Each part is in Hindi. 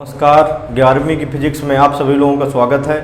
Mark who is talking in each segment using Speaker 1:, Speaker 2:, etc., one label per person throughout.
Speaker 1: नमस्कार, 11वीं की फिजिक्स में आप सभी लोगों का स्वागत है।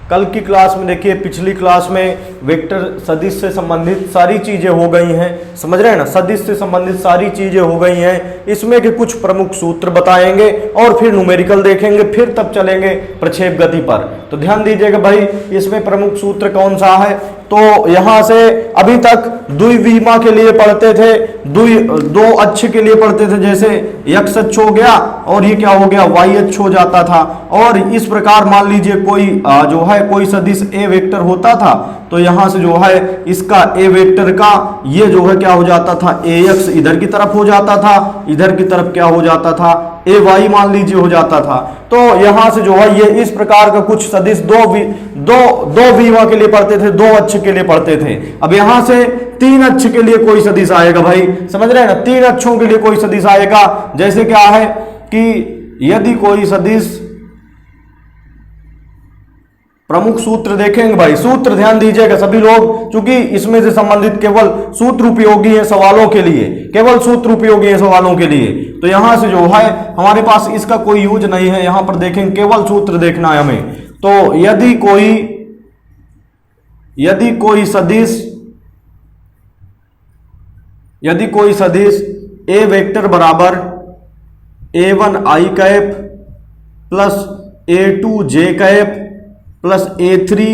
Speaker 1: कल की क्लास में देखिए, पिछली क्लास में वेक्टर सदिश से संबंधित सारी चीज़ें हो गई हैं, समझ रहे हैं ना। सदिश से संबंधित सारी चीज़ें हो गई हैं, इसमें के कुछ प्रमुख सूत्र बताएंगे और फिर न्यूमेरिकल देखेंगे, फिर तब चलेंगे प्रक्षेप गति पर। तो ध्यान दीजिएगा भाई, इसमें प्रमुख सूत्र कौन सा है। तो यहाँ से अभी तक द्विविमा के लिए पढ़ते थे, दो अक्ष के लिए पढ़ते थे, जैसे x अक्ष हो गया और ये क्या हो गया, y अक्ष हो जाता था। और इस प्रकार मान लीजिए कोई जो है कोई सदिश a वेक्टर होता था, तो यहाँ से जो है इसका a वेक्टर का ये जो है क्या हो जाता था, ax इधर की तरफ हो जाता था, इधर की तरफ क्या हो जाता था, ay मान लीजिए हो जाता था। तो यहाँ से जो है ये इस प्रकार का कुछ सदिश दो विमा के लिए पढ़ते थे, दो अक्ष के लिए पढ़ते थे। अब यहाँ से तीन अक्ष के लिए कोई सदिश आएगा भाई, समझ रहे हैं ना। तीन अक्षों के लिए कोई सदिश आएगा, जैसे क्या है कि यदि कोई सदिश, प्रमुख सूत्र देखेंगे भाई, सूत्र ध्यान दीजिएगा सभी लोग, क्योंकि इसमें से संबंधित केवल सूत्र उपयोगी है सवालों के लिए, केवल सूत्र उपयोगी है सवालों के लिए। तो यहां से जो है हमारे पास इसका कोई यूज नहीं है, यहां पर देखेंगे केवल सूत्र देखना है हमें। तो यदि कोई सदिश ए वेक्टर बराबर a1 i cap plus a2 j cap plus a3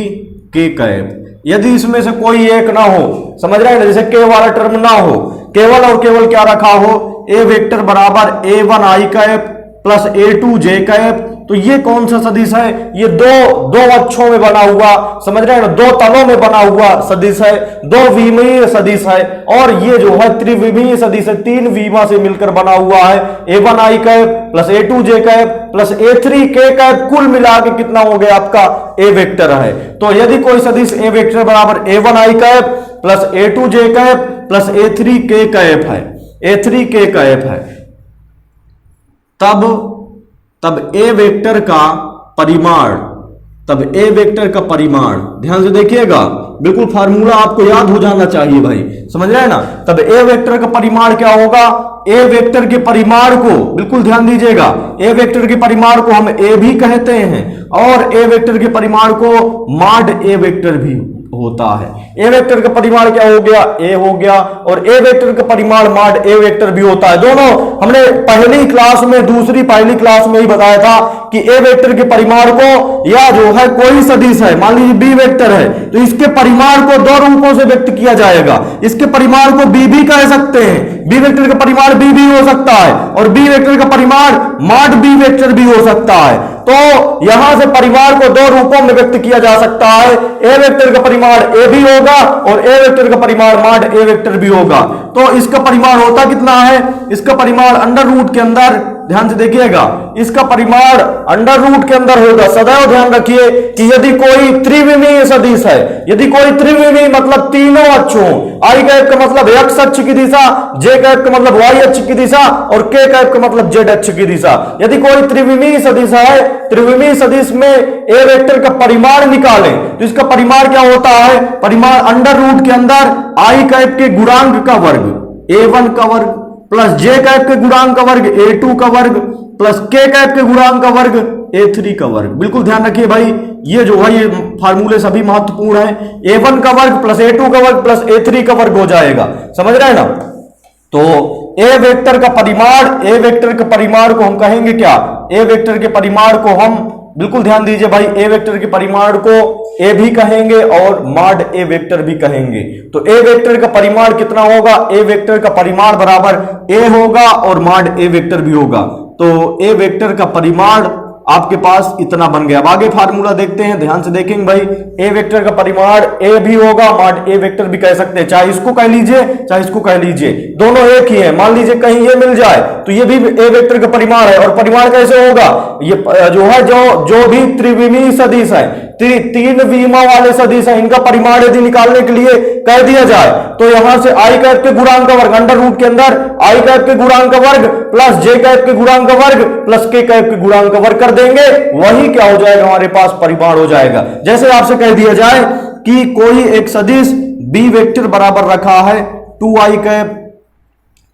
Speaker 1: k cap, यदि इसमें से कोई एक ना हो, समझ रहे हैं ना, जैसे k वाला टर्म ना हो, केवल और केवल क्या रखा हो, a वेक्टर बराबर a1 i cap plus a2 j cap, तो ये कौन सा सदिश है, ये दो अक्षों में बना हुआ, समझ रहे हैं ना, दो तलों में बना हुआ सदिश है, दो विमीय सदिश है। और ये जो है त्रिविमीय सदिश है, तीन विमा से मिलकर बना हुआ है, a1 i cap plus a2 j cap plus a3 k cap, कुल मिला के कितना हो गया आपका a वेक्टर है। तो यदि कोई सदिश a वेक्टर बराबर a1 i cap plus a2 j cap plus a3 k cap है, a3 k कैप है, तब a वेक्टर का परिमाण, ध्यान से देखिएगा, बिल्कुल फार्मूला आपको याद हो जाना चाहिए भाई, समझ रहे हैं ना। तब a वेक्टर का परिमाण क्या होगा, a वेक्टर के परिमाण को, बिल्कुल ध्यान दीजिएगा, a वेक्टर के परिमाण को हम a भी कहते हैं और a वेक्टर के परिमाण को मॉड a वेक्टर भी होता है। a वेक्टर का परिमाण क्या हो गया, a हो गया, और a वेक्टर का परिमाण मॉड a वेक्टर भी होता है। दोनों हमने पहली क्लास में ही बताया था कि a वेक्टर के परिमाण को, या जो है कोई सदिश है, मान लीजिए b वेक्टर है, तो इसके परिमाण को दो रूपों से व्यक्त किया जाएगा। इसके परिमाण को b भी कह सकते हैं, b वेक्टर का परिमाण b भी हो सकता है, और b वेक्टर का परिमाण मॉड b वेक्टर भी हो सकता है। तो यहां से परिमाण को दो रूपों में व्यक्त किया जा सकता है, a वेक्टर का परिमाण a भी होगा और a वेक्टर का परिमाण मॉड a वेक्टर भी होगा। तो इसका परिमाण होता कितना है, इसका परिमाण अंडर रूट के अंदर, ध्यान से देखिएगा, इसका परिमाण अंडर रूट के अंदर होगा। सदैव ध्यान रखिए कि यदि कोई त्रिविमीय सदिश है, यदि कोई त्रिविमीय मतलब तीनों अक्षों, i कैप का मतलब x अक्ष की दिशा, j कैप का मतलब y अक्ष की दिशा और k कैप का मतलब z अक्ष की दिशा, यदि कोई त्रिविमीय सदिश है, त्रिविमीय सदिश में a वेक्टर का परिमाण निकालें, तो इसका परिमाण क्या होता है, परिमाण अंडर रूट के अंदर i कैप के गुणांक का वर्ग a1 का वर्ग प्लस j कैप के गुणांक का वर्ग a2 का वर्ग प्लस k कैप के गुणांक का वर्ग a3 का वर्ग। बिल्कुल ध्यान रखिए भाई, ये जो है ये फार्मूले सभी महत्वपूर्ण हैं। a1 का वर्ग प्लस a2 का वर्ग प्लस a3 का वर्ग हो जाएगा, समझ रहे हैं ना। तो a वेक्टर का परिमाण को हम कहेंगे क्या, a वेक्टर के परिमाण को हम, बिल्कुल ध्यान दीजिए भाई, a वेक्टर के परिमाण को a भी कहेंगे और मॉड a वेक्टर भी कहेंगे। तो a वेक्टर का परिमाण कितना होगा, a वेक्टर का परिमाण बराबर a होगा और मॉड a वेक्टर भी होगा। तो a वेक्टर का परिमाण आपके पास इतना बन गया। अब आगे फार्मूला देखते हैं, ध्यान से देखेंगे भाई, a वेक्टर का परिमाण a भी होगा, मॉड a वेक्टर भी कह सकते हैं, चाहे इसको कह लीजिए चाहे इसको कह लीजिए, दोनों एक ही है। मान लीजिए कहीं ये मिल जाए तो ये भी a वेक्टर का परिमाण है, और परिमाण कैसे होगा, ये जो है जो भी त्रिविमीय सदिश है, तीन विमा वाले सदिश है, इनका परिमाण यदि निकालने के लिए कह दिया जाए, तो यहां से i कैप के गुणांक का वर्ग अंडर रूट के अंदर i कैप के गुणांक का वर्ग प्लस j कैप के गुणांक का वर्ग प्लस k कैप के गुणांक का वर्ग कर देंगे, वही क्या हो जाएगा, हमारे पास परिमाण हो जाएगा। जैसे आपसे कह दिया जाए कि कोई एक सदिश b वेक्टर बराबर रखा है 2i cap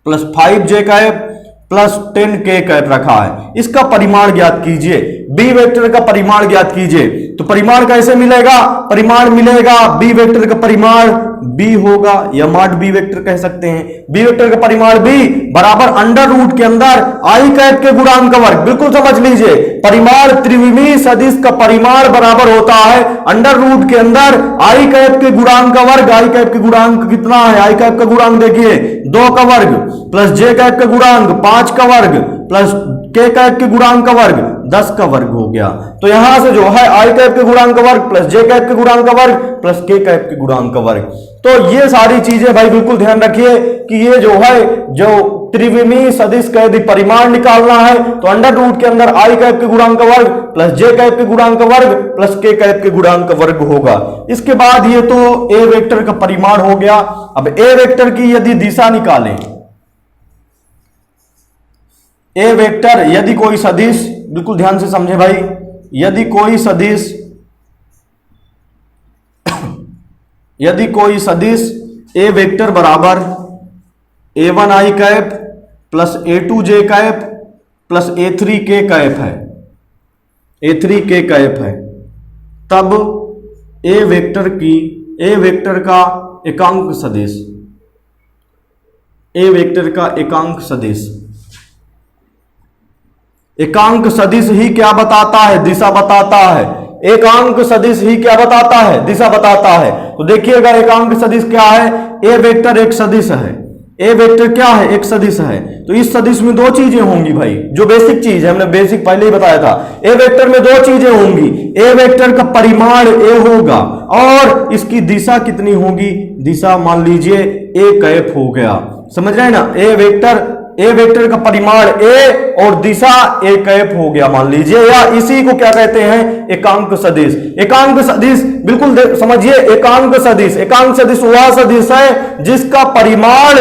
Speaker 1: plus 5j cap plus 10k cap रखा है। इसका परिमाण ज्ञात कीजिए, बी वेक्टर का परिमाण ज्ञात कीजिए। तो परिमाण कैसे मिलेगा? परिमाण मिलेगा बी वेक्टर का परिमाण बी होगा या मॉड बी वेक्टर कह सकते हैं। बी वेक्टर का परिमाण बी बराबर अंडर रूट के अंदर आई कैप के गुणांक का वर्ग। बिल्कुल समझ लीजिए, परिमाण त्रिविमीय सदिश का परिमाण बराबर होता है अंडर रूट के अंदर आई कैप के गुणांक का वर्ग। आई कैप के गुणांक कितना है? आई कैप का गुणांक देखिए 2 का वर्ग प्लस जे कैप का गुणांक 5 का वर्ग प्लस के कैप के गुणांक का वर्ग 10 का वर्ग हो गया। तो यहां से जो है आई कैप के गुणांक का वर्ग प्लस जे कैप के गुणांक का वर्ग प्लस के कैप के गुणांक का वर्ग। तो ये सारी चीजें भाई बिल्कुल ध्यान रखिए कि ये जो है जो त्रिविमीय सदिश का यदि परिमाण निकालना है तो अंडर रूट के अंदर आई कैप के गुणांक का वर्ग प्लस जे कैप के गुणांक का वर्ग प्लस के कैप के गुणांक का वर्ग होगा। इसके बाद ये तो ए वेक्टर का परिमाण हो गया। अब ए वेक्टर की यदि दिशा निकालें, ए वेक्टर यदि कोई सदिश, बिल्कुल ध्यान से समझे भाई, यदि कोई सदिश ए वेक्टर बराबर a1 आई कैप प्लस a2 जे कैप प्लस a3 के कैप है, a3 के कैप है, तब ए वेक्टर का एकांक सदिश, ए वेक्टर का एकांक सदिश, एकांक सदिश ही क्या बताता है? दिशा बताता है। एकांक सदिश ही क्या बताता है? दिशा बताता है। तो देखिएगा एकांक सदिश क्या है? ए वेक्टर एक सदिश है। ए वेक्टर क्या है? एक सदिश है। तो इस सदिश में 2 चीजें होंगी भाई, जो बेसिक चीज है, हमने बेसिक पहले ही बताया था। ए वेक्टर में 2 चीजें होंगी, ए वेक्टर का परिमाण ए होगा और इसकी दिशा कितनी होगी? दिशा मान लीजिए ए कैप हो गया। समझ रहे हैं ना? ए वेक्टर का परिमाण ए और दिशा ए कैप हो गया मान लीजिए, या इसी को क्या कहते हैं? एकांक सदिश। एकांक सदिश बिल्कुल समझिए, एकांक सदिश वह सदिश है जिसका परिमाण,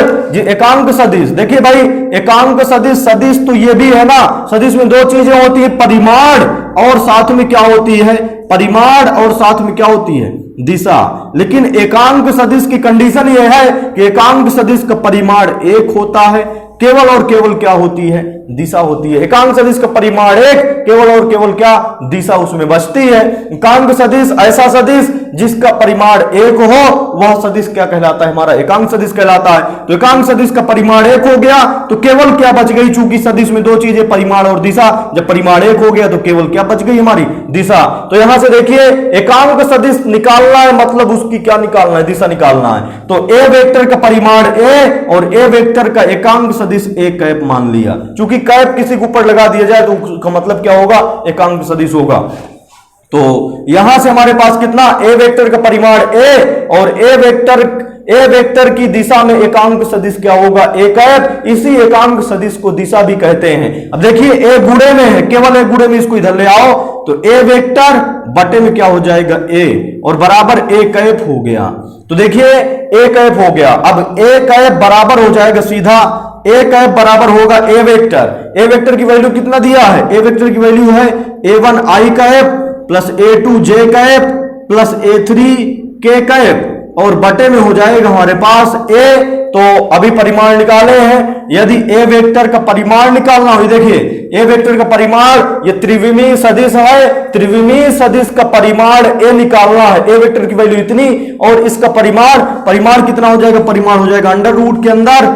Speaker 1: एकांक सदिश देखिए भाई, एकांक सदिश तो ये भी है ना, सदिश में 2 चीजें होती है, परिमाण और साथ में क्या होती है? परिमाण और साथ में क्या होती है? दिशा। लेकिन एकांक सदिश की कंडीशन यह है कि एकांक सदिश का परिमाण 1 होता है, केवल और केवल क्या होती है? दिशा होती है। एकांक सदिश का परिमाण 1, केवल और केवल क्या? दिशा उसमें बचती है। एकांक सदिश ऐसा सदिश जिसका परिमाण 1 हो, वह सदिश क्या कहलाता है? हमारा एकांक सदिश कहलाता है। तो एकांक सदिश का परिमाण 1 हो गया तो केवल क्या बच गई? चूंकि सदिश में 2 चीजें, परिमाण और दिशा, जब परिमाण 1 हो गया तो केवल क्या बच गई? हमारी दिशा। तो यहां से देखिए एकांक सदिश निकालना है, मतलब उसकी क्या निकालना है? दिशा निकालना है। तो ए वेक्टर का परिमाण ए और ए वेक्टर का एकांक सदिश ए कैप मान लिया। चूंकि कैप किसी के ऊपर लगा दिया जाए तो उसका मतलब क्या होगा? एकांक सदिश होगा। तो यहां से हमारे पास कितना? ए वेक्टर का परिमाण ए और ए वेक्टर की दिशा में एकांक सदिश क्या होगा? A cap. इसी एकांक सदिश को दिशा भी कहते हैं। अब देखिए ए गुणे में है, केवल एक गुणे में, इसको इधर ले आओ तो ए वेक्टर बटे में क्या हो जाएगा? ए और बराबर ए कैप हो गया। तो देखिए ए कैप हो गया। अब ए कैप बराबर हो जाएगा सीधा, ए कैप बराबर होगा ए वेक्टर। ए वेक्टर की वैल्यू कितना दिया है? ए वेक्टर की वैल्यू है a1 आई कैप प्लस a2 जे कैप प्लस a3 के कैप और बटे में हो जाएगा हमारे पास ए। तो अभी परिमाण निकाले हैं, यदि ए वेक्टर का परिमाण निकालना हो, देखिए ए वेक्टर का परिमाण, ये त्रिविमीय सदिश है, त्रिविमीय सदिश का परिमाण ए निकालना है। ए वेक्टर की वैल्यू इतनी और इसका परिमाण कितना हो जाएगा? परिमाण हो जाएगा अंडर रूट के अंदर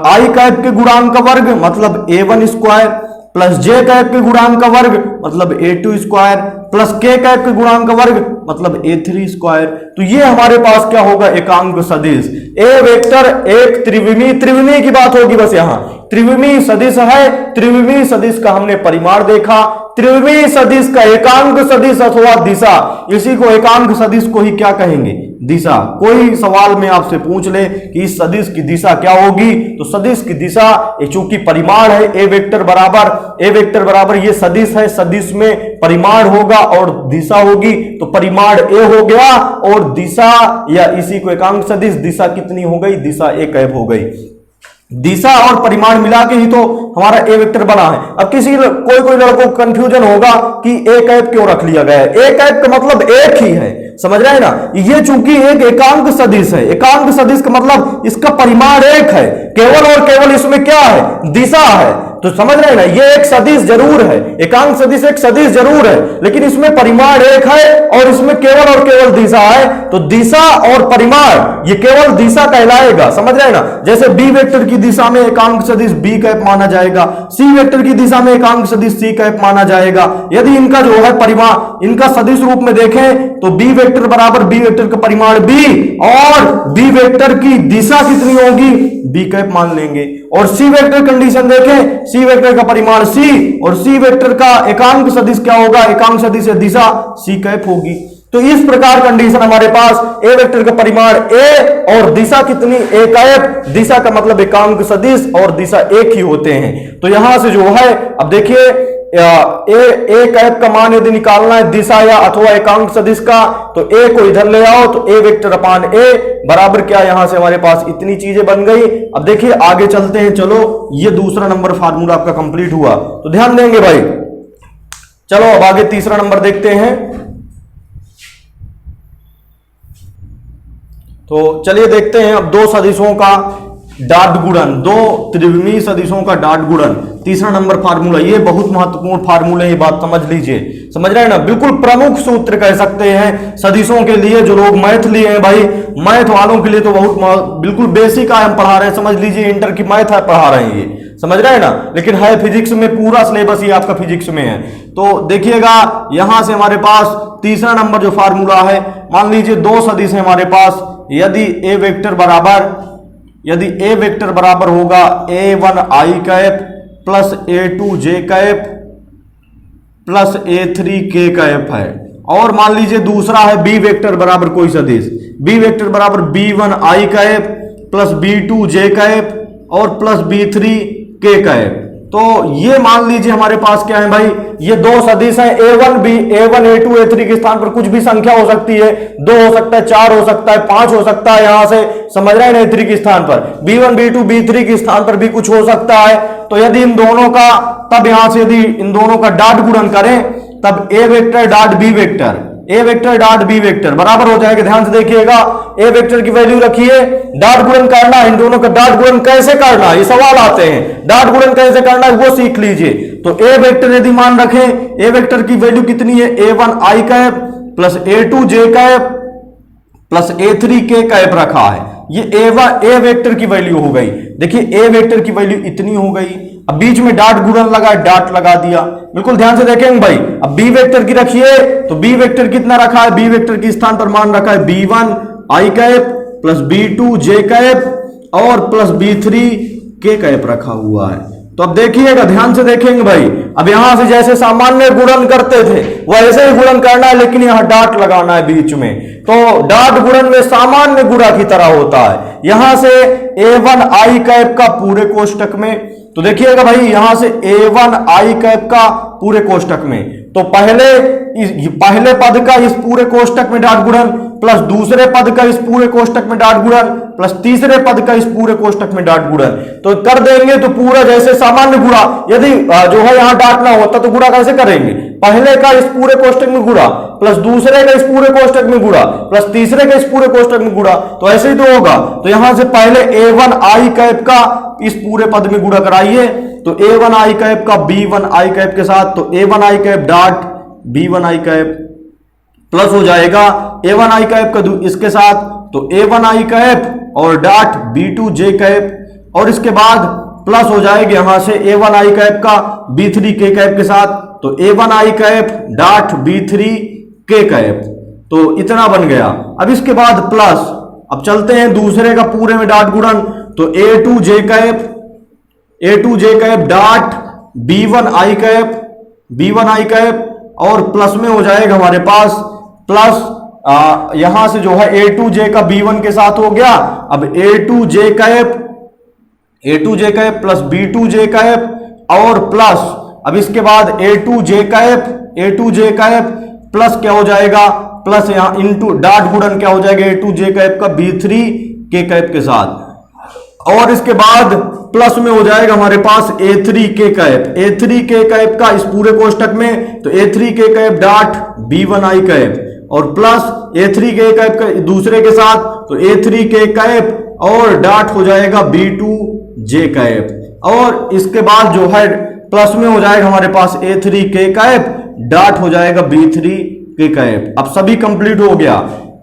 Speaker 1: आई कैप के गुणांक का वर्ग मतलब a1 स्क्वायर प्लस जे कैप के गुणांक का वर्ग मतलब a2 स्क्वायर प्लस के कैप के गुणांक का वर्ग मतलब a3 स्क्वायर। तो ये हमारे पास क्या होगा? एकांक सदिश। ए वेक्टर एक त्रिविमीय की बात होगी बस, यहां त्रिविमीय सदिश है। त्रिविमीय सदिश का हमने परिमाण देखा, त्रिविमीय सदिश का एकांक सदिश अथवा दिशा, इसी को एकांक सदिश को ही क्या कहेंगे? दिशा। कोई सवाल में आपसे पूछ ले कि इस सदिश की दिशा क्या होगी, तो सदिश की दिशा, चूंकि परिमाण है ए वेक्टर बराबर ये सदिश है, सदिश में परिमाण होगा और दिशा होगी, तो परिमाण ए हो गया और दिशा या इसी को एकांक सदिश, दिशा कितनी हो गई? दिशा ए कैप हो गई। दिशा और परिमाण मिला के ही तो हमारा ए वेक्टर बना है। अब कोई लड़कों को कंफ्यूजन होगा कि ए कैप क्यों रख लिया गया है। ए कैप का मतलब एक ही है, समझ रहे हैं ना। ये चूंकि एक एकांक सदिश है, एकांक सदिश का मतलब इसका परिमाण एक है, केवल और केवल इसमें क्या है, दिशा है। तो समझ रहे हैं ना, ये एक सदिश जरूर है, एकांक सदिश एक सदिश जरूर है, लेकिन इसमें परिमाण एक है और इसमें केवल और केवल दिशा है। तो दिशा और परिमाण ये केवल दिशा कहलाएगा, समझ रहे हैं ना। जैसे बी वेक्टर की दिशा में एकांक सदिश बी कैप माना जाएगा, सी वेक्टर की दिशा में एकांक सदिश सी कैप माना जाएगा। यदि इनका जो है परिमाण, इनका सदिश रूप में देखें तो बी वेक्टर बराबर बी वेक्टर का परिमाण बी और बी वेक्टर की दिशा कितनी होगी, बी कैप मान लेंगे। और सी वेक्टर कंडीशन देखें, सी वेक्टर का परिमाण सी और सी वेक्टर का एकांक सदिश क्या होगा, एकांक सदिश दिशा सी कैप होगी। तो इस प्रकार कंडीशन हमारे पास ए वेक्टर का परिमाण ए और दिशा कितनी, ए कैप, दिशा का मतलब एकांक सदिश और दिशा एक ही होते हैं। तो यहां से जो है, अब देखिए ए कैप का मान यदि निकालना है दिशा या अथवा एकांक सदिश का, तो ए को इधर ले आओ तो ए वेक्टर अपान ए बराबर क्या, यहां से हमारे पास इतनी चीजें बन गई। अब देखिए आगे चलते हैं, चलो ये दूसरा नंबर फार्मूला आपका कंप्लीट हुआ, तो ध्यान देंगे भाई। चलो अब आगे तीसरा नंबर देखते हैं। तो चलिए देखते हैं अब दो सदिशों का डॉट गुणन, दो त्रिविमीय सदिशों का डॉट गुणन, तीसरा नंबर फार्मूला। ये बहुत महत्वपूर्ण फार्मूला है, ये बात समझ लीजिए, समझ रहे हैं ना। बिल्कुल प्रमुख सूत्र कह सकते हैं सदिशों के लिए। जो लोग मैथ लिए हैं भाई, मैथ वालों के लिए तो बहुत बिल्कुल बेसिक है, हम पढ़ा रहे हैं, समझ लीजिए इंटर की मैथ है पढ़ा रहे हैं ये, समझ रहे हैं ना। लेकिन है फिजिक्स में, पूरा सिलेबस ये आपका फिजिक्स में है। तो देखिएगा यहां से हमारे पास तीसरा नंबर जो फार्मूला है, मान लीजिए दो सदिश है हमारे पास। यदि ए वेक्टर बराबर होगा a1 i cap plus a2 j cap plus a3 k cap है, और मान लीजिए दूसरा है b वेक्टर बराबर कोई सदिश, b वेक्टर बराबर b1 i cap plus b2 j cap और प्लस b3 k कैप। तो ये मान लीजिए हमारे पास क्या है भाई, ये दो सदिश हैं। a1 a2 a3 के स्थान पर कुछ भी संख्या हो सकती है, 2 हो सकता है, 4 हो सकता है, 5 हो सकता है, यहां से समझ रहे हैं a3 के स्थान पर, b1 b2 b3 के स्थान पर भी कुछ हो सकता है। तो यदि इन दोनों का, तब यहां से यदि इन दोनों का डॉट गुणन करें, तब a vector dot b vector, A vector dot B vector बराबर हो जाएगा। ध्यान से देखिएगा, ए वेक्टर की वैल्यू रखिए, डॉट गुणन करना, इन दोनों का डॉट गुणन कैसे करना, ये सवाल आते हैं, डॉट गुणन कैसे करना है वो सीख लीजिए। तो ए वेक्टर यदि मान रखें, ए वेक्टर की वैल्यू कितनी है, a1 i cap plus a2 j cap plus a3 k cap रखा है, ये ए वेक्टर की वैल्यू हो गई। देखिए ए वेक्टर की वैल्यू इतनी हो गई, अब बीच में डॉट गुणन लगा, डॉट लगा दिया, बिल्कुल ध्यान से देखेंगे भाई। अब बी वेक्टर की रखिए, तो बी वेक्टर कितना रखा है, बी वेक्टर के स्थान पर मान रखा है b1 i cap plus b2 j cap और प्लस b3 k कैप रखा हुआ है। तो अब देखिएगा, ध्यान से देखेंगे भाई, अब यहां से जैसे सामान्य गुणन करते थे वैसे ही गुणन करना है, लेकिन यहां डॉट लगाना है बीच में। तो डॉट गुणन में सामान्य गुणा की तरह होता है। यहां से a1 i कैप का पूरे कोष्टक में, तो देखिएगा भाई यहां से a1 i कैप का पूरे कोष्टक में, तो पहले पद का इस पूरे कोष्टक में डॉट गुणन प्लस दूसरे पद का इस पूरे कोष्टक में डॉट गुणन प्लस तीसरे पद का इस पूरे कोष्टक में डॉट गुणन, तो कर देंगे तो पूरा जैसे सामान्य गुणा। यदि जो है यहां डॉट ना होता तो गुणा कैसे करेंगे, पहले का इस पूरे कोष्टक में गुणा प्लस दूसरे का इस पूरे कोष्टक में गुणा प्लस तीसरे का इस पूरे कोष्टक में गुणा, तो ऐसे ही तो होगा। तो यहां से पहले a1 i कैप का इस पूरे पद में गुणा कराइए, तो a1 i कैप का b1 i कैप के साथ, तो a1 i cap dot b1 i cap plus हो जाएगा a1 i कैप का इसके साथ, तो a1 i कैप और डॉट b2 j कैप, और इसके बाद प्लस हो जाएगा यहां से a1 i कैप का b3 k कैप के साथ, तो a1 i cap dot b3 k cap. तो इतना बन गया। अब इसके बाद प्लस, अब चलते हैं दूसरे का पूरे में डॉट गुणन, तो a2 j cap dot b1 i cap और प्लस में हो जाएगा हमारे पास प्लस, यहां से जो है a2 j का b1 के साथ हो गया। अब a2 j cap plus b2 j cap और प्लस, अब इसके बाद a2 j कैप प्लस क्या हो जाएगा, प्लस यहां इनटू डॉट गुणन क्या हो जाएगा a2 j कैप का b3 k कैप के साथ। और इसके बाद प्लस में हो जाएगा हमारे पास A3K कैप, A3K कैप का इस पूरे कोष्टक में, तो A3K cap dot B1I cap और प्लस A3K कैप का दूसरे के साथ, तो A3K कैप और डॉट हो जाएगा B2J कैप और इसके बाद जो है प्लस में हो जाएगा हमारे पास A3K कैप डॉट हो जाएगा B3K कैप। अब सभी कंप्लीट हो गया।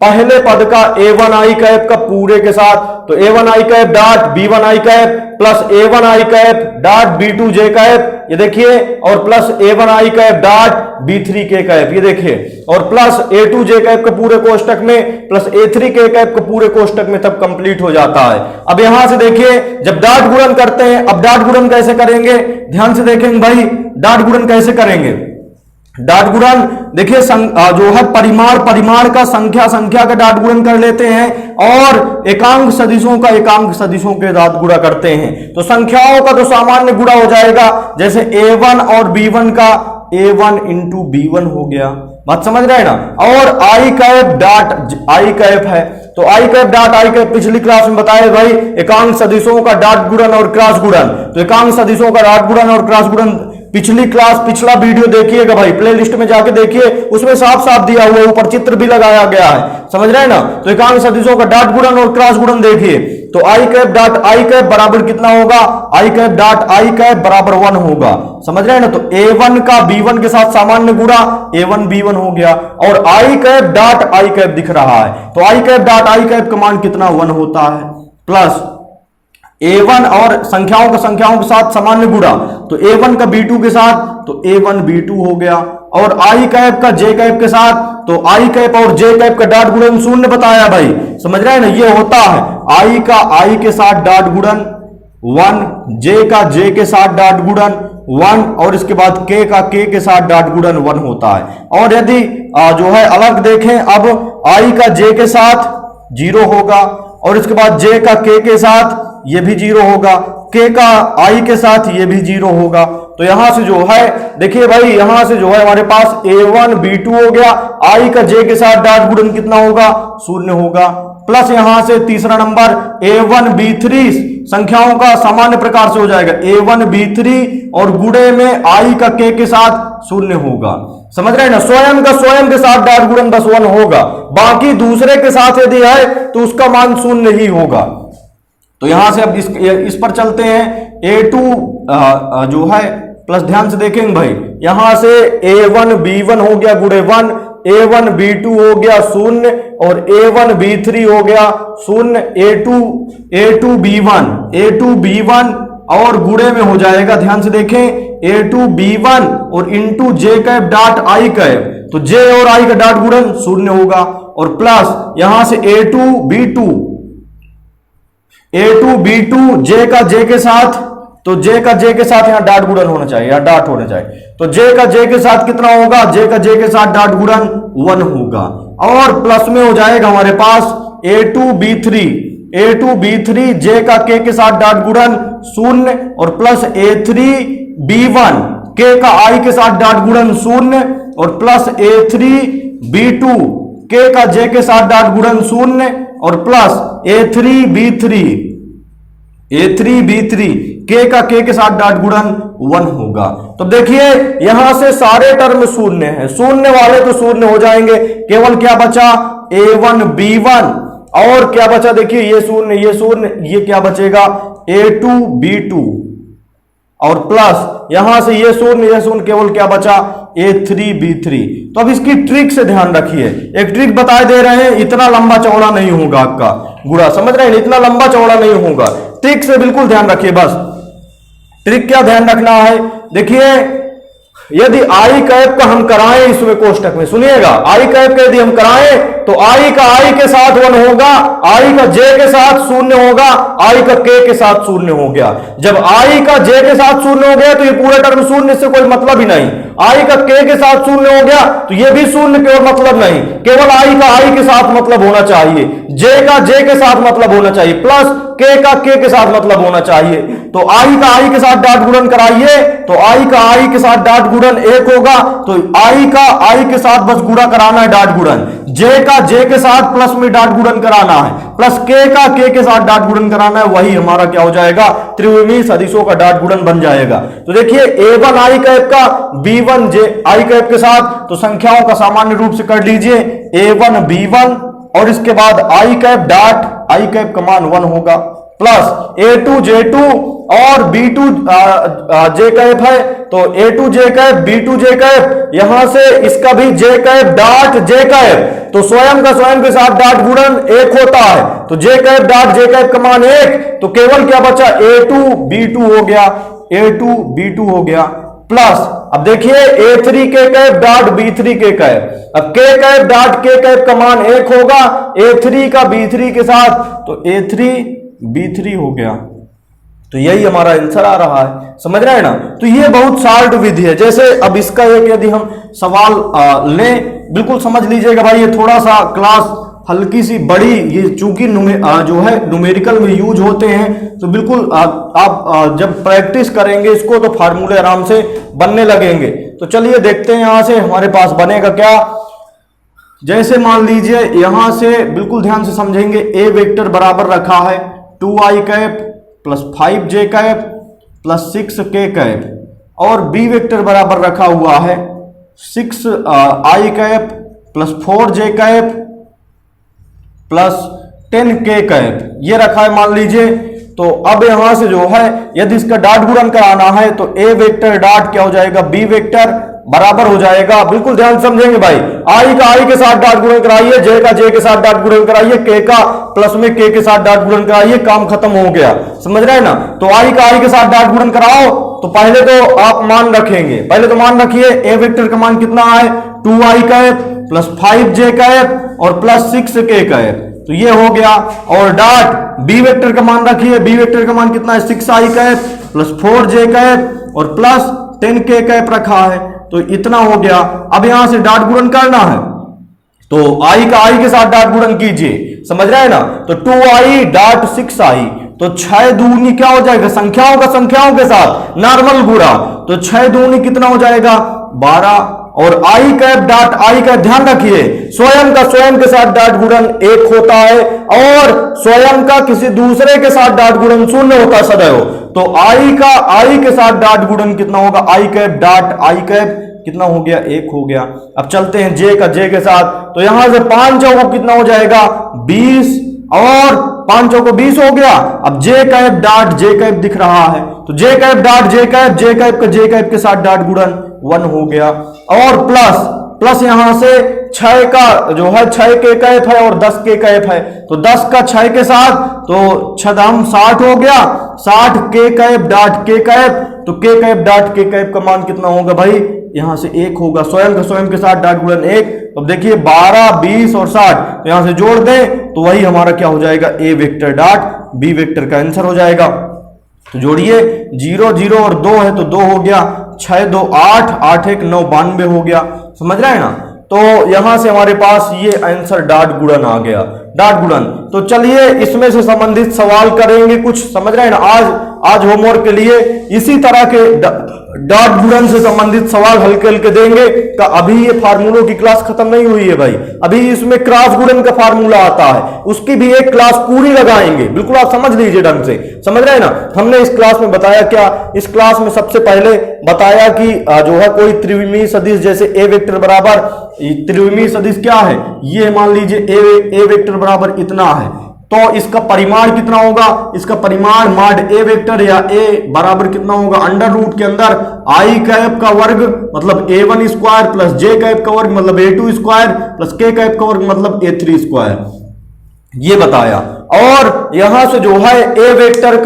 Speaker 1: पहले पद का A1I कैप का पूरे के साथ, तो A1I cap dot B1I cap plus A1I cap dot B2J cap, ये देखिए, और plus A1I cap dot B3K cap, ये देखिए, और प्लस A2J कैप के पूरे कोष्टक में प्लस A3K कैप के पूरे कोष्टक में तब कंप्लीट हो जाता है। अब यहां से देखिए जब डॉट गुणन करते हैं, अब डॉट गुणन कैसे करेंगे, ध्यान से देखेंगे भाई, डॉट गुणन कैसे करेंगे। डॉट गुणन देखिए जो है परिमाण का संख्या का डॉट गुणन कर लेते हैं और एकांक सदिशों का एकांक सदिशों के डॉट गुणा करते हैं, तो संख्याओं का तो सामान्य गुणा हो जाएगा, जैसे A1 और B1 का A1 इंटू B1 हो गया, बात समझ रहे हैं ना। और I cap dot I cap है, तो I cap dot I cap पिछली क्लास में बताए भाई एकांक सदिशों का डॉट गुणन और क्रॉस गुणन, तो एकांक सदिशों का डॉट गुणन और क्रॉस गुणन पिछली क्लास पिछला वीडियो देखिएगा भाई, प्लेलिस्ट में जाके देखिए, उसमें साफ साफ दिया हुआ, ऊपर चित्र भी लगाया गया है, समझ रहे हैं ना। तो एकांक सदिशों का डॉट गुणन और क्रॉस गुणन देखिए, तो I cap dot I cap बराबर कितना होगा, I cap dot I cap बराबर 1 होगा, समझ रहे हैं ना। तो A1 का B1 के साथ सामान्य गुणा A1 B1 हो गया और I cap dot I cap दिख रहा है, तो I cap dot I cap का मान कितना 1 होता है, प्लस A1 और संख्याओं के साथ सामान्य गुणा, तो A1 का B2 के साथ, तो A1 B2 हो गया, और I कैप का J कैप के साथ, तो I कैप और J कैप का डॉट गुणन शून्य बताया भाई, समझ रहे हैं ना। ये होता है I का I के साथ डॉट गुणन 1, J का J के साथ डॉट गुणन 1 और इसके बाद K का K के साथ डॉट गुणन 1 होता है। और यदि जो है अलग देखें, अब I का J के साथ 0 होगा और इसके बाद J का K के साथ ये भी 0 होगा, K का I के साथ ये भी 0 होगा। तो यहां से जो है देखिए भाई, यहां से जो है हमारे पास A1 B2 हो गया, I का J के साथ डॉट गुणन कितना होगा, 0 होगा, प्लस यहां से तीसरा नंबर A1 B3 संख्याओं का सामान्य प्रकार से हो जाएगा A1 B3 और गुणे में I का K के साथ 0 होगा, समझ रहे हैं ना। स्वयं के साथ डॉट गुणन बस 1 होगा, बाकी दूसरे के साथ यदि है तो उसका मान 0 ही होगा। तो यहां से अब इस पर चलते हैं, A2 जो है प्लस ध्यान से देखेंगे भाई, यहां से A1 B1 हो गया गुणे 1, A1 B2 हो गया 0 और A1 B3 हो गया 0, A2 B1 और गुणे में हो जाएगा, ध्यान से देखें, A2 B1 और into J cap dot I cap, तो J और I का डॉट गुणन 0 होगा और प्लस यहां से A2 B2 J का J के साथ, तो J का J के साथ यहां डॉट गुणन होना चाहिए, यहां डॉट होना चाहिए, तो J का J के साथ कितना होगा, J का J के साथ डॉट गुणन 1 होगा और प्लस में हो जाएगा हमारे पास A2 B3 J का K के साथ डॉट गुणन 0 और प्लस A3 B1 K का I के साथ डॉट गुणन 0 और प्लस A3 B2 K का J के साथ डॉट गुणन 0 और प्लस A3 B3 K का K के साथ डॉट गुणन 1 होगा। तो देखिए यहां से सारे टर्म 0 हैं, शून्य वाले तो 0 हो जाएंगे, केवल क्या बचा A1 B1 और क्या बचा, देखिए ये 0 ये क्या बचेगा A2 B2 और प्लस यहां से ये 0 केवल क्या बचा A3 B3। तो अब इसकी ट्रिक से ध्यान रखिए, एक ट्रिक बताए दे रहे हैं, इतना लंबा चौड़ा नहीं होगा आपका गुणा, समझ रहे हैं, इतना लंबा चौड़ा नहीं होगा, ट्रिक से बिल्कुल ध्यान रखिए। बस ट्रिक क्या ध्यान रखना है, देखिए यदि I कैप का हम कराएं इसमें कोष्टक में, सुनिएगा, I कैप का यदि हम कराएं तो I का I के साथ 1 होगा, I का J के साथ 0 होगा, I का K के साथ 0 हो गया। जब I का J के साथ 0 हो गया तो ये पूरा टर्म 0 से कोई मतलब ही नहीं, I का K के साथ 0 हो गया तो ये भी 0 केवल मतलब नहीं, केवल I का I के साथ मतलब होना चाहिए, J का J के साथ मतलब होना चाहिए, प्लस K का K के साथ मतलब होना चाहिए। तो आई का आई के साथ डॉट गुणन कराइए, तो आई का आई के साथ डॉट गुणन 1 होगा, तो आई का आई के साथ बस गुणा कराना है डॉट गुणन, जे का जे के साथ प्लस में डॉट गुणन कराना है, प्लस के का के के साथ डॉट गुणन कराना है, वही हमारा क्या हो जाएगा, त्रिविमीय सदिशों का डॉट गुणन बन जाएगा। तो देखिए a1 आई कैप का b1 जे आई कैप के साथ, तो संख्याओं का सामान्य रूप से कर लीजिए, a1 b1 और इसके बाद आई कैप डॉट आई कैप का मान 1 होगा, प्लस a2 j2 और b2 जे कैप है, तो a2 जे कैप b2 जे कैप, यहां से इसका भी जे कैप डॉट जे कैप, तो स्वयं का स्वयं के साथ डॉट गुणन 1 होता है, तो जे कैप डॉट जे कैप का मान 1, तो केवल क्या बचा, a2 b2 हो गया, a2 b2 हो गया, प्लस अब देखिए a3 के कैप डॉट b3 के कैप, अब के कैप डॉट के कैप का मान 1 होगा, a3 का b3 के साथ, तो a3 b3 हो गया, तो यही हमारा आंसर आ रहा है, समझ रहे हैं ना। तो ये बहुत शार्ट विधि है। जैसे अब इसका एक यदि हम सवाल लें, बिल्कुल समझ लीजिएगा भाई, ये थोड़ा सा क्लास हल्की सी बड़ी, ये चूंकि जो है न्यूमेरिकल में यूज होते हैं, तो बिल्कुल आप जब प्रैक्टिस करेंगे इसको तो फार्मूले आराम से बनने लगेंगे। तो चलिए देखते हैं यहां से हमारे पास बनेगा क्या। जैसे मान लीजिए यहां से बिल्कुल ध्यान से समझेंगे, ए वेक्टर बराबर रखा है 2i cap plus 5j cap plus 6k cap, और बी वेक्टर बराबर रखा हुआ है 6i cap plus 4j cap plus 10k cap, ये रखा है मान लीजिए। तो अब यहां से जो है यदि इसका डॉट गुणन कराना है, तो ए वेक्टर डॉट क्या हो जाएगा, बी वेक्टर बराबर हो जाएगा, बिल्कुल ध्यान समझेंगे भाई, आई का आई के साथ डॉट गुणन कराइए, जे का जे के साथ डॉट गुणन कराइए, के का प्लस में के के साथ डॉट गुणन कराइए, काम खत्म हो गया, समझ रहे हैं ना। तो आई का आई के साथ डॉट गुणन कराओ, तो पहले तो आप मान रखेंगे, पहले तो मान रखिए ए वेक्टर का मान कितना है, 2i cap plus 5j cap और प्लस 6k कैप, तो ये हो गया। और डॉट बी वेक्टर का मान रखिए, बी वेक्टर का मान कितना है, 6i cap plus 4j cap और प्लस 10k कैप रखा है, तो इतना हो गया। अब यहां से डॉट गुणन करना है, तो आई का आई के साथ डॉट गुणन कीजिए, समझ रहे हैं ना। तो 2i डॉट 6i, तो 6 दूनी क्या हो जाएगा, संख्याओं का संख्याओं के साथ नॉर्मल गुणा, तो 6 दूनी कितना हो जाएगा, 12, और आई कैप डॉट आई कैप, ध्यान रखिए स्वयं का स्वयं के साथ डॉट गुणन 1 होता है, और स्वयं का किसी दूसरे के साथ डॉट गुणन 0 होता है सदैव। तो आई का आई के साथ डॉट गुणन कितना होगा, आई कैप डॉट आई कैप कितना हो गया, 1 हो गया। अब चलते हैं जे का जे के साथ, तो यहां से 5 चौको कितना हो जाएगा, 20, और 5 चौको 20 हो गया। अब जे कैप डॉट जे कैप दिख रहा है, तो जे कैप डॉट जे कैप का जे कैप के साथ डॉट गुणन 1 हो गया, और प्लस यहां से 6 का जो है 6k कैप है और 10k कैप है, तो 10 का 6 के साथ, तो 6 60 हो गया, 60k cap dot k cap, तो k cap dot k cap का मान कितना होगा भाई, यहां से 1 होगा, स्वयं का स्वयं के साथ डॉट गुणन 1। तो देखिए 12, 20 और 60, तो यहां से जोड़ दें, तो वही हमारा क्या हो जाएगा, ए वेक्टर डॉट बी वेक्टर का आंसर हो जाएगा। तो जोड़िए 0 0 और 2 है, तो 2 हो गया, 6 2 8, 8 1 9 92 हो गया, समझ रहे हैं ना। तो यहां से हमारे पास ये आंसर डॉट गुणन आ गया, डॉट गुणन। तो चलिए इसमें से संबंधित सवाल करेंगे कुछ, समझ रहे हैं ना। आज होमवर्क के लिए इसी तरह के डॉट गुणन से संबंधित सवाल हल्के हल्के देंगे। का अभी ये फार्मूलों की क्लास खत्म नहीं हुई है भाई, अभी इसमें क्रॉस गुणन का फार्मूला आता है, उसकी भी एक क्लास पूरी लगाएंगे, बिल्कुल आप समझ लीजिए ढंग से, समझ रहे हैं ना। हमने इस क्लास में बताया क्या, इस क्लास में सबसे पहले बताया कि जो है कोई त्रिविमीय सदिश, जैसे ए वेक्टर बराबर, त्रिविमीय सदिश क्या है, ये मान लीजिए ए वेक्टर बराबर इतना है, तो इसका परिमाण कितना होगा, इसका परिमाण माड ए वेक्टर या ए बराबर कितना होगा, अंडर रूट के अंदर आई कैप का वर्ग मतलब a1 स्क्वायर प्लस जे कैप का वर्ग मतलब a2 स्क्वायर प्लस के कैप का वर्ग मतलब a3 स्क्वायर, ये बताया। और यहां से जो है ए वेक्टर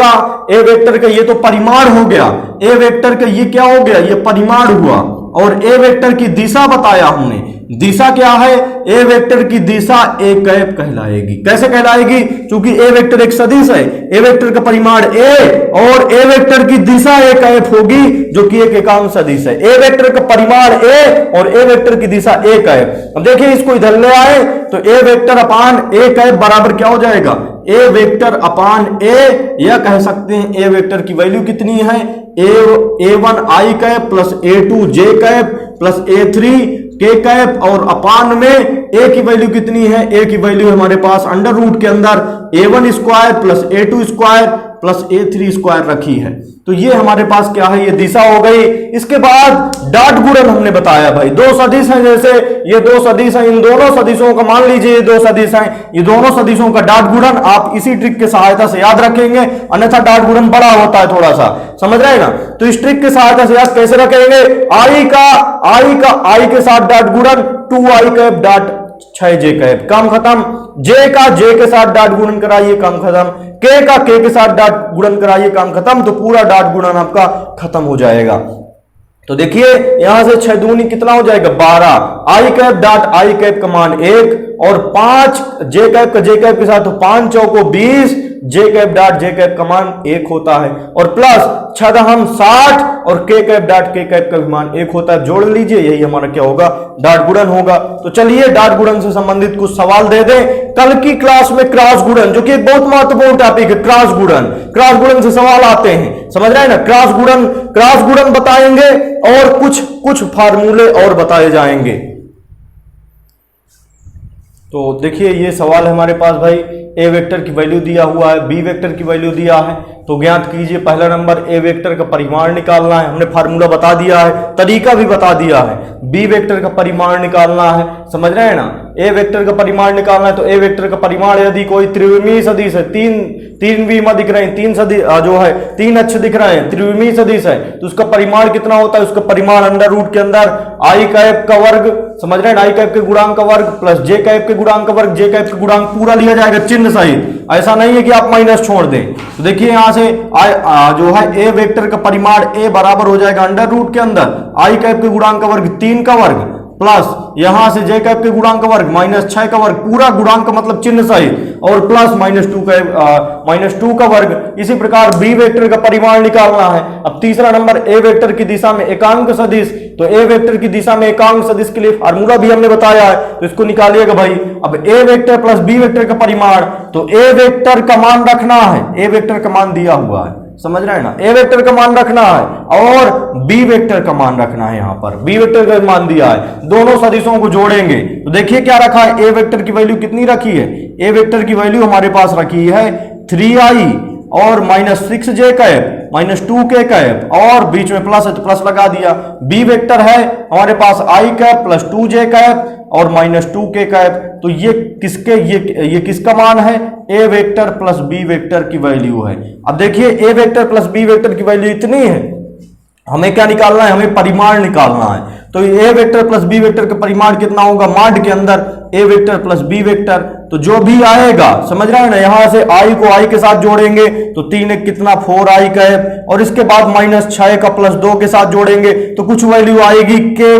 Speaker 1: का ये तो परिमाण हो गया, ए वेक्टर का ये क्या हो गया, ये परिमाण हुआ। और ए वेक्टर की दिशा बताया हमने, दिशा क्या है, ए वेक्टर की दिशा ए कैप कहलाएगी। कैसे कहलाएगी, क्योंकि ए वेक्टर एक सदिश है, ए वेक्टर का परिमाण ए और ए वेक्टर की दिशा ए कैप होगी जो कि एक एकांक सदिश है। ए वेक्टर का परिमाण ए और ए वेक्टर की दिशा ए कैप। अब देखिए इसको इधर ले आए तो ए वेक्टर अपान ए कैप बराबर क्या हो जाएगा, ए वेक्टर अपान ए, या कह सकते हैं ए वेक्टर की वैल्यू कितनी है, ए1 आई कैप प्लस ए2 जे कैप प्लस ए3 के कैप, और अपान में ए की वैल्यू कितनी है, ए की वैल्यू हमारे पास अंडर रूट के अंदर A1 square plus A2 square plus A3 square रखी है। तो ये हमारे पास क्या है, ये दिशा हो गई। इसके बाद डॉट गुणन हमने बताया भाई, दो सदिश हैं, जैसे ये दो सदिश हैं, इन दोनों सदिशों का मान लीजिए ये दो सदिश हैं, ये दोनों सदिशों का डॉट गुणन आप इसी ट्रिक की सहायता से याद रखेंगे, अन्यथा डॉट गुणन बड़ा होता है थोड़ा सा, समझ रहे हैं ना। तो इस ट्रिक की सहायता से याद कैसे रखेंगे, आई के साथ डॉट गुणन 2i cap dot 6j cap, काम खत्म। जे का जे के साथ डॉट गुणन कराइए, काम खत्म। के का के के साथ डॉट गुणन कराइए, काम खत्म। तो पूरा डॉट गुणन आपका खत्म हो जाएगा। तो देखिए यहां से 6 दूनी कितना हो जाएगा 12, आई कैप डॉट आई कैप का मान 1 और 5 जे कैप का जे कैप के साथ, तो 5 चौको 20, जे कैप डॉट जे कैप का मान 1 होता है, और प्लस 6 हम 60 और के कैप डॉट के कैप का भी मान 1 होता है। जोड़ लीजिए, यही हमारा क्या होगा, डॉट गुणन होगा। तो चलिए डॉट गुणन से संबंधित कुछ सवाल दे दें। कल की क्लास में क्रॉस गुणन, जो कि एक बहुत महत्वपूर्ण टॉपिक है, क्रॉस गुणन से सवाल आते हैं, समझ रहे हैं ना। क्रॉस गुणन बताएंगे और कुछ फार्मूले और बताए जाएंगे। तो देखिए ये सवाल है हमारे पास भाई, ए वेक्टर की वैल्यू दिया हुआ है, बी वेक्टर की वैल्यू दिया है, तो ज्ञात कीजिए। पहला नंबर ए वेक्टर का परिमाण निकालना है, हमने फार्मूला बता दिया है, तरीका भी बता दिया है। बी वेक्टर का परिमाण निकालना है, समझ रहे हैं ना। ए वेक्टर का परिमाण निकालना है, तो ए वेक्टर का परिमाण यदि कोई त्रिविमीय सदिश है, तीन विमा दिख रहे हैं, तीन सदिश जो है, तीन अक्ष दिख रहे हैं, त्रिविमीय सदिश है, तो उसका परिमाण कितना होता है, उसका परिमाण अंडर रूट के अंदर आई कैप का वर्ग, समझ रहे हैं, आई कैप के गुणांक का वर्ग प्लस जे कैप के गुणांक का वर्ग, जे कैप के गुणांक पूरा लिया जाएगा चिन्ह सहित, ऐसा नहीं है कि आप माइनस छोड़ दें। तो देखिए यहां से जो है ए वेक्टर का परिमाण ए बराबर हो जाएगा अंडर रूट के अंदर आई कैप के गुणांक का वर्ग 3 का वर्ग प्लस यहां से जे कैप के गुणांक का वर्ग -6 का वर्ग, पूरा गुणांक मतलब चिन्ह सहित, और प्लस -2 का वर्ग। इसी प्रकार बी वेक्टर का परिमाण निकालना है। अब तीसरा नंबर ए वेक्टर की दिशा में एकांक सदिश, तो ए वेक्टर की दिशा में एकांक सदिश के लिए फार्मूला भी हमने बताया है, तो इसको निकालिएगा भाई। अब ए वेक्टर प्लस बी वेक्टर का परिमाण, तो ए वेक्टर का मान रखना है, ए वेक्टर का मान दिया हुआ है, समझ रहे हैं ना, ए वेक्टर का मान रखना है और बी वेक्टर का मान रखना है। यहां पर बी वेक्टर का मान दिया है, दोनों सदिशों को जोड़ेंगे तो देखिए क्या रखा है, ए वेक्टर की वैल्यू कितनी रखी है, ए वेक्टर की वैल्यू हमारे पास रखी है 3i और -6j कैप -2 के कैप, और बीच में प्लस है तो प्लस लगा दिया। बी वेक्टर है हमारे पास i cap plus 2j cap और -2 के कैप, तो ये किसका मान है, ए वेक्टर प्लस बी वेक्टर की वैल्यू है। अब देखिए ए वेक्टर प्लस बी वेक्टर की वैल्यू इतनी है, हमें क्या निकालना है, हमें परिमाण निकालना है। तो ए वेक्टर प्लस बी वेक्टर का परिमाण कितना होगा, माड के अंदर ए वेक्टर प्लस बी वेक्टर, तो जो भी आएगा, समझ रहे हैं ना, यहां से आई को आई के साथ जोड़ेंगे तो 3 एक कितना 4i कैप, और इसके बाद -6 का प्लस 2 के साथ जोड़ेंगे तो कुछ वैल्यू आएगी, के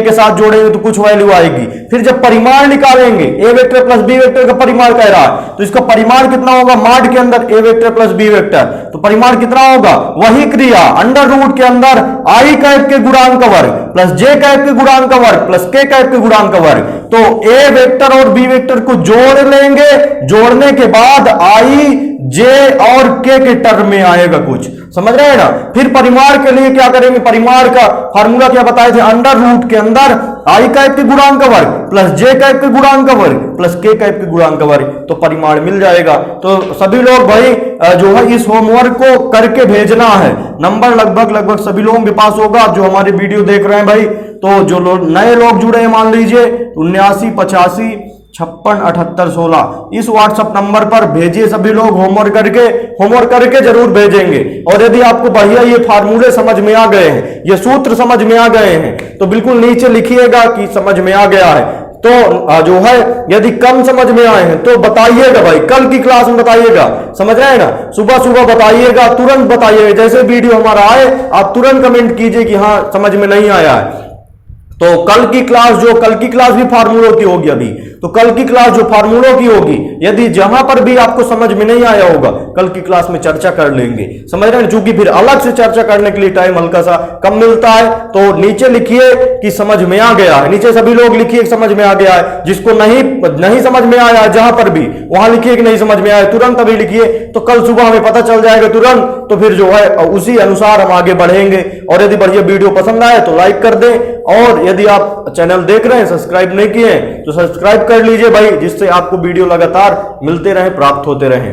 Speaker 1: के साथ जोड़ेंगे तो कुछ वैल्यू आएगी। फिर जब परिमाण निकालेंगे, ए वेक्टर प्लस बी वेक्टर का परिमाण कह रहा है, तो इसका परिमाण कितना होगा, माड के अंदर ए वेक्टर प्लस बी वेक्टर, तो परिमाण कितना होगा, वही क्रिया अंडर रूट के अंदर आई कैप के गुणांक का वर्ग प्लस जे कैप के गुणांक का वर्ग प्लस के कैप के गुणांक का वर्ग। तो ए वेक्टर और बी वेक्टर को जोड़ लेंगे, जोड़ने के बाद आई जे और के टर्म में आएगा कुछ, समझ रहे हैं ना। फिर परिमाण के लिए क्या करेंगे, परिमाण का फार्मूला क्या बताए थे, अंडर रूट के अंदर आई कैप के गुणांक का वर्ग प्लस जे कैप के गुणांक का वर्ग प्लस के कैप के गुणांक का वर्ग, तो परिमाण मिल जाएगा। तो सभी लोग भाई जो है इस होमवर्क को करके भेजना है, नंबर लगभग सभी लोगों के पास होगा जो हमारे वीडियो देख रहे हैं भाई। तो जो नए लोग जुड़े हैं मान लीजिए 79 85 56 78 16 इस व्हाट्सएप नंबर पर भेजिए, सभी लोग होमवर्क करके जरूर भेजेंगे। और यदि आपको बढ़िया ये फार्मूले समझ में आ गए हैं, ये सूत्र समझ में आ गए हैं, तो बिल्कुल नीचे लिखिएगा कि समझ में आ गया है। तो जो है यदि कम समझ में आए हैं तो बताइएगा भाई, कल की क्लास में बताइएगा, समझ रहे हैं ना, सुबह बताइएगा, तुरंत बताइएगा, जैसे वीडियो हमारा आए आप तुरंत कमेंट कीजिए कि हाँ समझ में नहीं आया है। तो कल की क्लास भी फार्मूलों की होगी अभी। तो कल की क्लास जो फार्मूलों की होगी, यदि जहां पर भी आपको समझ में नहीं आया होगा, कल की क्लास में चर्चा कर लेंगे, समझ रहे हैं। चूंकि फिर अलग से चर्चा करने के लिए टाइम हल्का सा कम मिलता है, तो नीचे लिखिए कि समझ में आ गया है, नीचे सभी लोग लिखिए कि समझ में आ गया है। जिसको नहीं समझ में आया, जहां पर भी वहां लिखिए कि नहीं समझ में आया, तुरंत अभी लिखिए, तो कल सुबह हमें पता चल जाएगा तुरंत। तो फिर जो है उसी अनुसार हम आगे बढ़ेंगे। और यदि बढ़िया वीडियो पसंद आए तो लाइक कर दें, और यदि आप चैनल देख रहे हैं सब्सक्राइब नहीं किए हैं तो सब्सक्राइब कर लीजिए भाई, जिससे आपको वीडियो लगातार मिलते रहे, प्राप्त होते रहे।